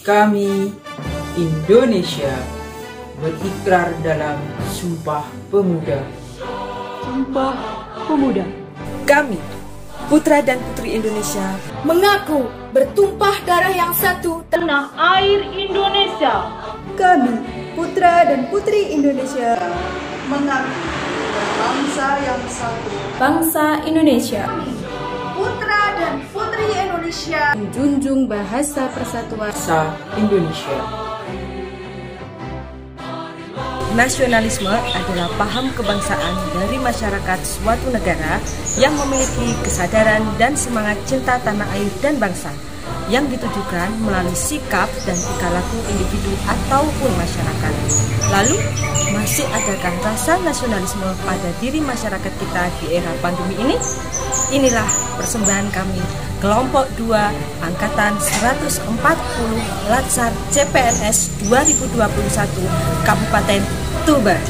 Kami, Indonesia, berikrar dalam Sumpah Pemuda. Sumpah Pemuda. Kami, putra dan putri Indonesia, mengaku bertumpah darah yang satu tanah air Indonesia. Kami, putra dan putri Indonesia, mengaku bangsa yang satu, bangsa Indonesia. Putra dan putri Indonesia, menjunjung bahasa persatuan bangsa Indonesia. Nasionalisme adalah paham kebangsaan dari masyarakat suatu negara yang memiliki kesadaran dan semangat cinta tanah air dan bangsa, yang ditujukan melalui sikap dan tingkah laku individu ataupun masyarakat. Lalu, masih adakah rasa nasionalisme pada diri masyarakat kita di era pandemi ini? Inilah persembahan kami, Kelompok 2 Angkatan 140 Latsar CPNS 2021 Kabupaten Tuban.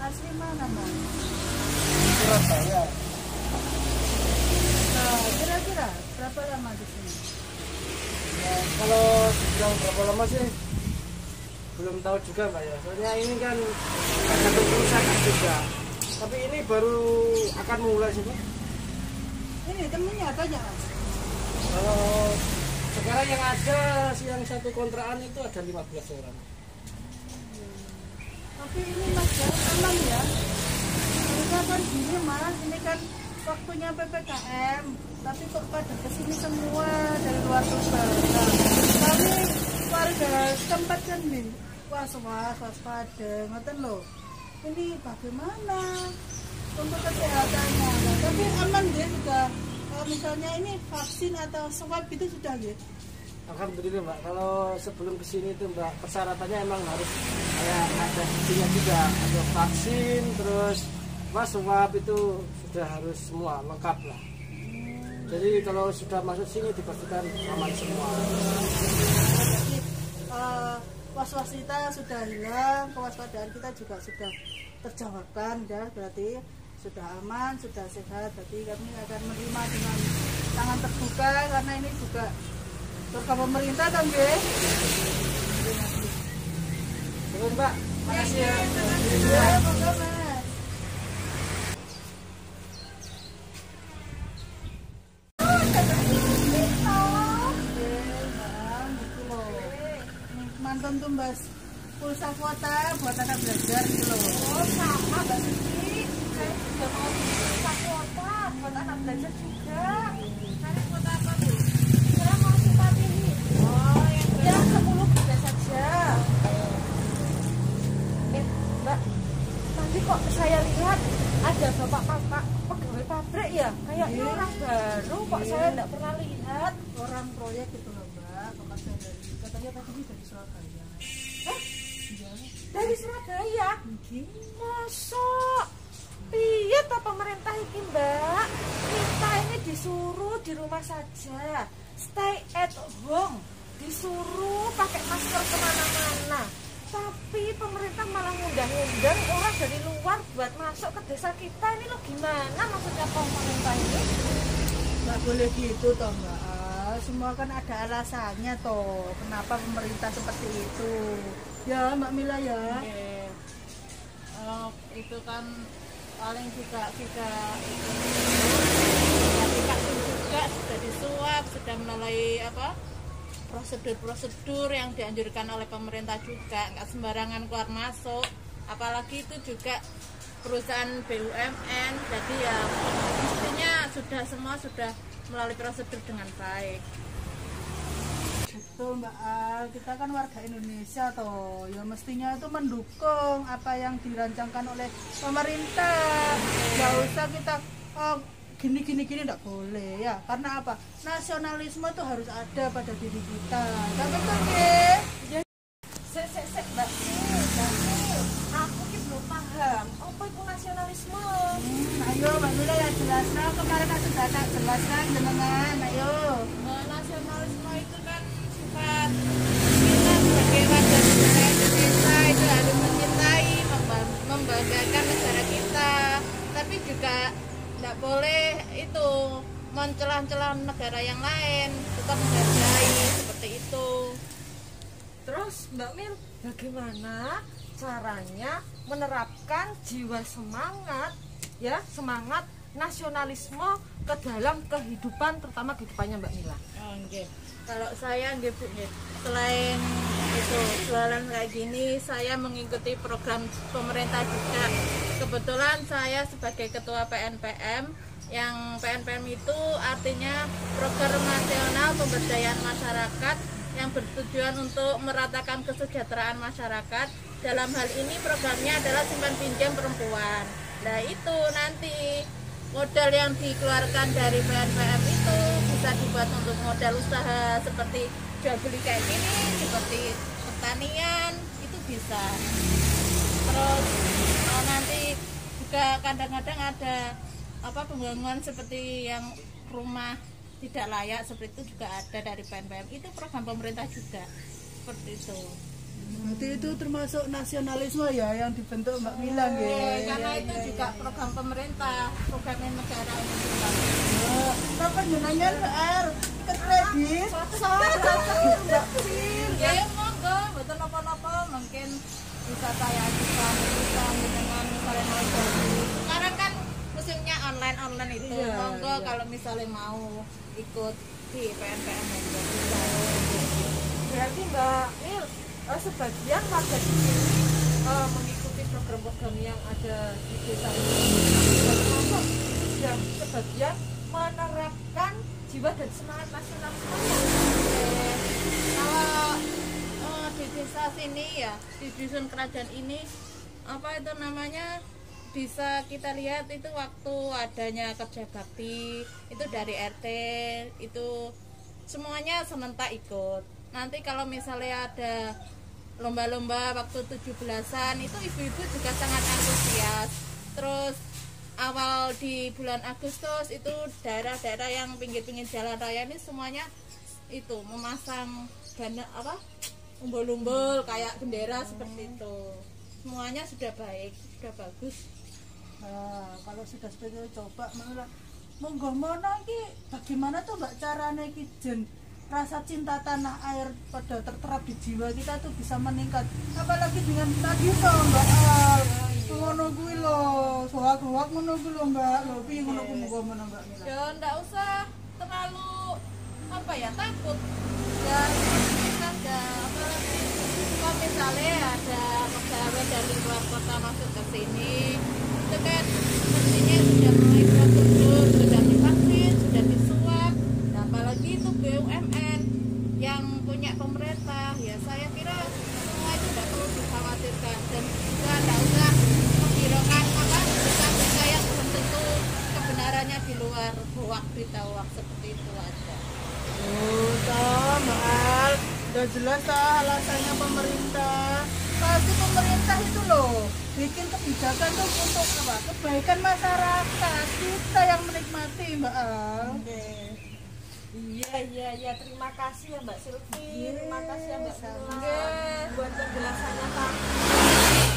asli mana Mas? Surabaya. Nah, kira-kira berapa lama di sini? Ya, kalau dibilang berapa lama sih belum tahu juga Mbak ya. Soalnya ini kan ada perusahaan juga. Tapi ini baru akan mulai sih Mbak. Ini temennya tanya Mas. Kalau sekarang yang ada yang satu kontrakan itu ada 15 orang. Tapi ini Mas ya, aman ya. Kita kan gini Mas, ini kan waktunya PPKM, tapi kok pada kesini semua dari luar Tuban. Nah, kami warga setempat kan nih, waspada, ngoten loh. Ini bagaimana untuk kesehatannya? Nah, tapi aman dia juga. Kalau misalnya ini vaksin atau swab itu sudah ya? Alhamdulillah Mbak, kalau sebelum kesini itu Mbak, persyaratannya emang harus kayak ada vaksinnya juga, ada vaksin, terus swab itu sudah harus semua lengkap lah. Jadi kalau sudah masuk sini dipastikan aman semua. Jadi was-was kita sudah hilang, kewaspadaan kita juga sudah terjawabkan, ya berarti sudah aman, sudah sehat. Jadi kami akan menerima dengan tangan terbuka karena ini juga program pemerintah kan Gue. Terus Mbak, makasih ya. Ya, moga Mas. Mantan tumbas pulsa kuota buat anak belajar gitu loh. Oh sama Mbak Siti, saya juga mau pulsa kuota buat anak belajar juga. Cari kuota apa tuh? Saya mau sempat ini. Oh yang 10 juga saja. Mbak, tadi kok saya lihat ada bapak-bapak pegawai pabrik ya? Kayaknya orang baru kok saya tidak pernah lihat. Orang proyek itu loh Mbak, kemarin katanya tadi dari Surabaya. Dari Surabaya? Masuk. Iya toh pemerintah ini Mbak. Kita ini disuruh di rumah saja, stay at home, disuruh pakai masker kemana-mana. Tapi pemerintah malah ngundang-ngundang orang dari luar buat masuk ke desa kita. Ini lo gimana maksudnya pemerintah ini? Nggak boleh gitu toh Mbak. Semua kan ada alasannya toh. Kenapa pemerintah seperti itu? Ya Mbak Mila ya. Itu kan paling juga juga sudah disuap, sudah melalui prosedur-prosedur yang dianjurkan oleh pemerintah juga, nggak sembarangan keluar masuk. apalagi itu juga perusahaan BUMN, jadi ya mestinya semua sudah melalui prosedur dengan baik. Betul Mbak Al, kita kan warga Indonesia toh, ya mestinya itu mendukung apa yang dirancangkan oleh pemerintah. Gak usah kita gini enggak boleh ya, karena apa? Nasionalisme itu harus ada pada diri kita. Tapi betul nggih? Mbak Sil, aku ki belum paham apa itu nasionalisme. Ayo Mbak Mila ya jelaskan, kemarin aku sudah tak jelaskan jenengan, ayo. Nasionalisme itu kan sifat kita sebagai warga negara Indonesia itu harus mencintai, membanggakan negara kita, tapi juga tidak boleh itu mencela-cela negara yang lain, tetap menghargai seperti itu. Terus Mbak Mil, bagaimana caranya menerapkan jiwa semangat nasionalisme ke dalam kehidupan, terutama kehidupannya Mbak Mila? Okay. Kalau saya Bu, selain itu jualan kayak gini, saya mengikuti program pemerintah juga. Kebetulan saya sebagai ketua PNPM, yang PNPM itu artinya Program Nasional Pemberdayaan Masyarakat yang bertujuan untuk meratakan kesejahteraan masyarakat. Dalam hal ini programnya adalah simpan pinjam perempuan. Nah itu nanti modal yang dikeluarkan dari PNPM itu bisa dibuat untuk modal usaha seperti jual beli kayak gini, seperti pertanian, itu bisa. Terus nanti juga kadang-kadang ada pembangunan seperti yang rumah tidak layak seperti itu juga ada dari PNPM. Itu program pemerintah juga seperti itu. Berarti itu termasuk nasionalisme ya yang dibentuk Mbak Mila nggih. Karena itu juga program pemerintah, program negara Indonesia. Kok panjenengan R ikut kredit? Mbak Sil. Ya monggo, mboten napa-napa, mungkin bisa saya ajukan dengan misalnya mau jadi. Sekarang kan musimnya online itu. Monggo kalau misalnya mau ikut di PNPM itu bisa. Berarti Mbak Mil, sebagian warga di sini mengikuti program-program yang ada di desa ini, termasuk sudah sebagian menerapkan jiwa dan semangat nasionalisme. Kalau di desa sini ya, di dusun kerajaan ini bisa kita lihat itu waktu adanya kerja bakti itu dari RT itu semuanya serentak ikut. Nanti kalau misalnya ada lomba-lomba waktu 17-an itu ibu-ibu juga sangat antusias. Terus awal di bulan Agustus itu daerah-daerah yang pinggir-pinggir jalan raya ini semuanya itu memasang umbul-umbul kayak bendera seperti itu. Semuanya sudah baik, sudah bagus. Nah, kalau sudah seperti itu coba monggo bagaimana tuh Mbak caranya iki rasa cinta tanah air pada terterap di jiwa kita tuh bisa meningkat, apalagi dengan tadi toh Mbak Al ngono kuwi lho soak-soak ngono kuwi lho Mbak lho piye ngono kuwi Mbak Mila ya ndak usah terlalu takut ya saja, apalagi kalau misalnya ada pegawai dari luar kota masuk ke sini itu kan mestinya sudah mulai prosedur, sudah divaksin, sudah disuap. Nah, apalagi itu BUMN yang punya pemerintah, ya saya kira semua itu tidak perlu dikhawatirkan dan juga tidak usah menghiraukan berita-berita yang belum tentu kebenarannya di luar berita-hoax seperti itu aja. Mbak Al, udah jelas alasannya pemerintah. Pasti pemerintah itu loh bikin kebijakan tuh untuk kebaikan masyarakat kita yang menikmati Mbak Al. Iya, terima kasih ya Mbak Silvi, terima kasih ya Mbak Mila buat penjelasannya tadi.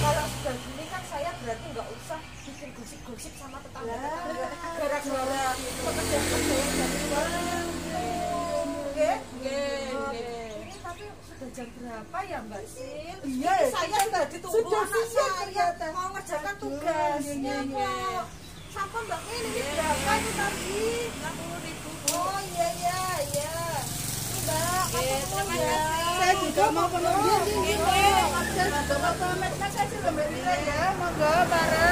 Kalau sudah gini kan saya berarti nggak usah bikin gosip-gosip sama tetangga-tetangga gara-gara pekerjaan-pekerjaan yang dari luar. Ini tapi sudah jam berapa ya Mbak Sil? Iya, saya sudah ditunggu anak saya mau ngerjakan tugasnya kok. Sampai Mbak Mil ini berapa itu tadi? 60.000. Oh iya. Mbak, saya juga mau pamit. Saya juga mau pamit. Mbak Rina ya, monggo bareng.